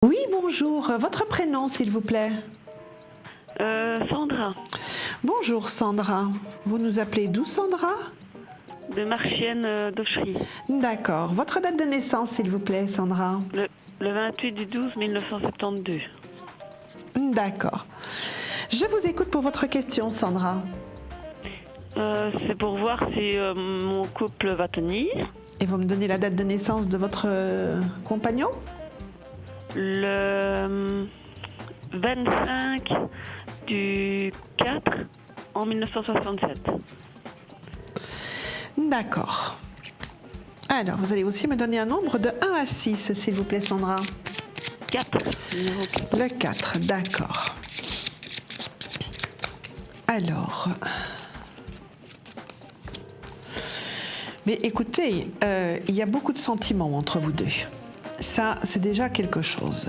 Oui, bonjour. Votre prénom, s'il vous plaît? Sandra, Bonjour, Sandra. Vous nous appelez d'où, Sandra? de Marchienne d'Auchery. D'accord. Votre date de naissance, s'il vous plaît, Sandra? Le 28 du 12 1972. D'accord. Je vous écoute pour votre question, Sandra. C'est pour voir si mon couple va tenir. Et vous me donnez la date de naissance de votre compagnon? Le 25 du 4 en 1967. D'accord. Alors, vous allez aussi me donner un nombre de 1 à 6, s'il vous plaît, Sandra. 4. Numéro 4. Le 4, d'accord. Alors... Mais écoutez, il y a beaucoup de sentiments entre vous deux. Ça, c'est déjà quelque chose.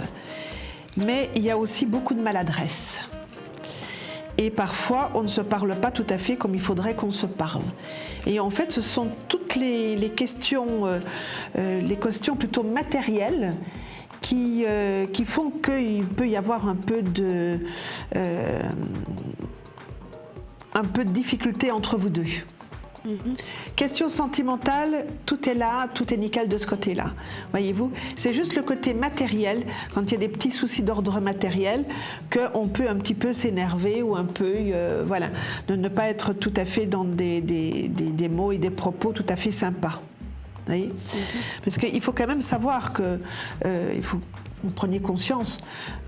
Mais il y a aussi beaucoup de maladresse. Et parfois, on ne se parle pas tout à fait comme il faudrait qu'on se parle. Et en fait, ce sont toutes les questions plutôt matérielles qui font qu'il peut y avoir un peu de difficulté entre vous deux. Question sentimentale, tout est là, tout est nickel de ce côté-là. Voyez-vous, c'est juste le côté matériel, quand il y a des petits soucis d'ordre matériel, qu'on peut un petit peu s'énerver ou un peu, voilà, de ne pas être tout à fait dans des mots et des propos tout à fait sympas. Vous voyez ? Parce qu'il faut quand même savoir que, il faut que vous preniez conscience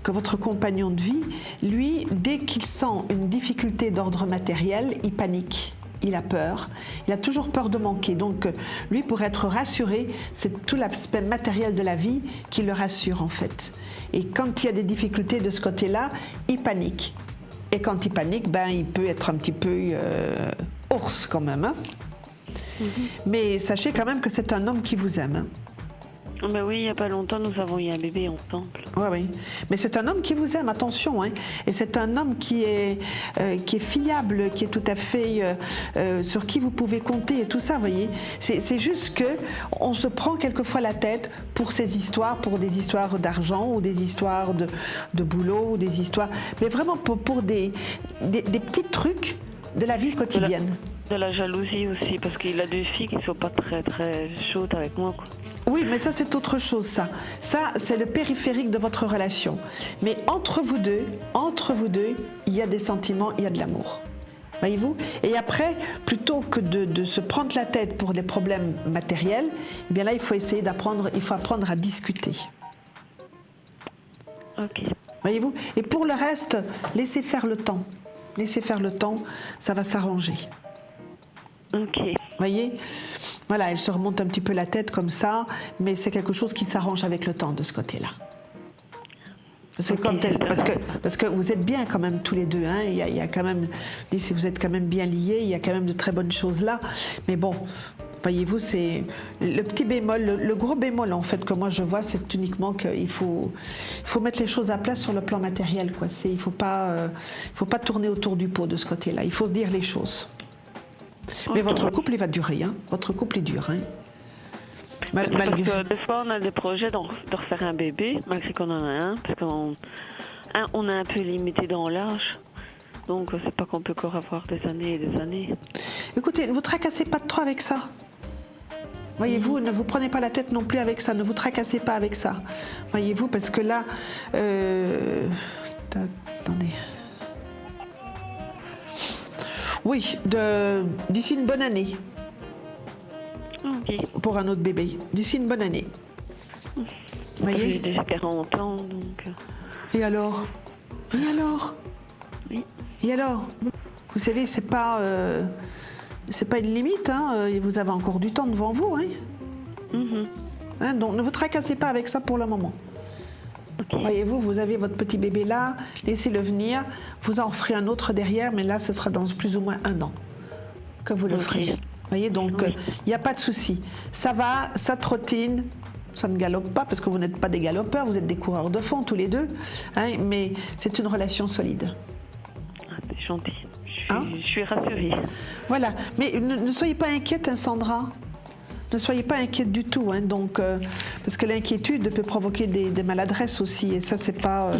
que votre compagnon de vie, lui, dès qu'il sent une difficulté d'ordre matériel, il panique. Il a peur, il a toujours peur de manquer. Donc, lui, pour être rassuré, c'est tout l'aspect matériel de la vie qui le rassure, en fait. Et quand il y a des difficultés de ce côté-là, il panique. Et quand il panique, ben, il peut être un petit peu ours, quand même. Hein. Mais sachez quand même que c'est un homme qui vous aime. Hein. Ben oui, il n'y a pas longtemps, nous avons eu un bébé ensemble. Oui, oui. Mais c'est un homme qui vous aime, attention. Hein. Et c'est un homme qui est fiable, qui est tout à fait sur qui vous pouvez compter et tout ça, vous voyez. C'est juste qu'on se prend quelquefois la tête pour ces histoires, pour des histoires d'argent ou des histoires de boulot ou des histoires... Mais vraiment pour des petits trucs de la vie quotidienne. De la jalousie aussi, parce qu'il a deux filles qui ne sont pas très très chaudes avec moi, quoi. Oui, mais ça, c'est autre chose, ça. Ça, c'est le périphérique de votre relation. Mais entre vous deux, il y a des sentiments, il y a de l'amour. Voyez-vous ? Et après, plutôt que de se prendre la tête pour des problèmes matériels, eh bien là, il faut apprendre à discuter. Ok. Voyez-vous ? Et pour le reste, laissez faire le temps. Laissez faire le temps, ça va s'arranger. Ok. Voyez ? Voilà, elle se remonte un petit peu la tête comme ça, mais c'est quelque chose qui s'arrange avec le temps de ce côté-là. C'est comme tel, parce que vous êtes bien quand même tous les deux, hein, il y a quand même, si vous êtes quand même bien liés, il y a quand même de très bonnes choses là, mais bon, voyez-vous, c'est le petit bémol, le gros bémol en fait que moi je vois, c'est uniquement qu'il faut mettre les choses à plat sur le plan matériel, quoi. Il faut pas tourner autour du pot de ce côté-là, il faut se dire les choses. Mais votre couple, il va durer, hein. Votre couple, il dure, hein. Parce que des fois, on a des projets de refaire un bébé, malgré qu'on en a un, parce qu'on est un peu limité dans l'âge. Donc, c'est pas qu'on peut encore avoir des années et des années. Écoutez, ne vous tracassez pas de trop avec ça. Voyez-vous, ne vous prenez pas la tête non plus avec ça, ne vous tracassez pas avec ça. Voyez-vous, parce que là... Attendez... Oui, d'ici une bonne année. Ok. Pour un autre bébé. D'ici une bonne année. Vous voyez ? J'ai déjà 40 ans, donc... Et alors ? Et alors ? Oui. Et alors ? Vous savez, c'est pas une limite, hein. Vous avez encore du temps devant vous, hein. Hein, donc ne vous tracassez pas avec ça pour le moment. Okay. Voyez-vous, vous avez votre petit bébé là, laissez-le venir, vous en ferez un autre derrière, mais là, ce sera dans plus ou moins 1 an que vous le ferez. Voyez, donc, il n'y a pas de souci. Ça va, ça trottine, ça ne galope pas, parce que vous n'êtes pas des galopeurs, vous êtes des coureurs de fond tous les deux, hein, mais c'est une relation solide. Ah, c'est gentil. Je Hein ? suis rassurée. Voilà, mais ne soyez pas inquiète, hein, Sandra. Ne soyez pas inquiète du tout, hein, donc, parce que l'inquiétude peut provoquer des maladresses aussi, et ça, c'est pas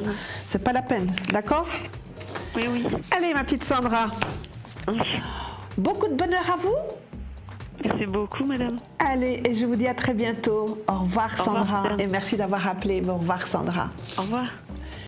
la peine. D'accord? Oui, oui. Allez, ma petite Sandra. Beaucoup de bonheur à vous. Merci beaucoup, madame. Allez, et je vous dis à très bientôt. Au revoir, Sandra. Au revoir, et merci d'avoir appelé. Au revoir, Sandra. Au revoir.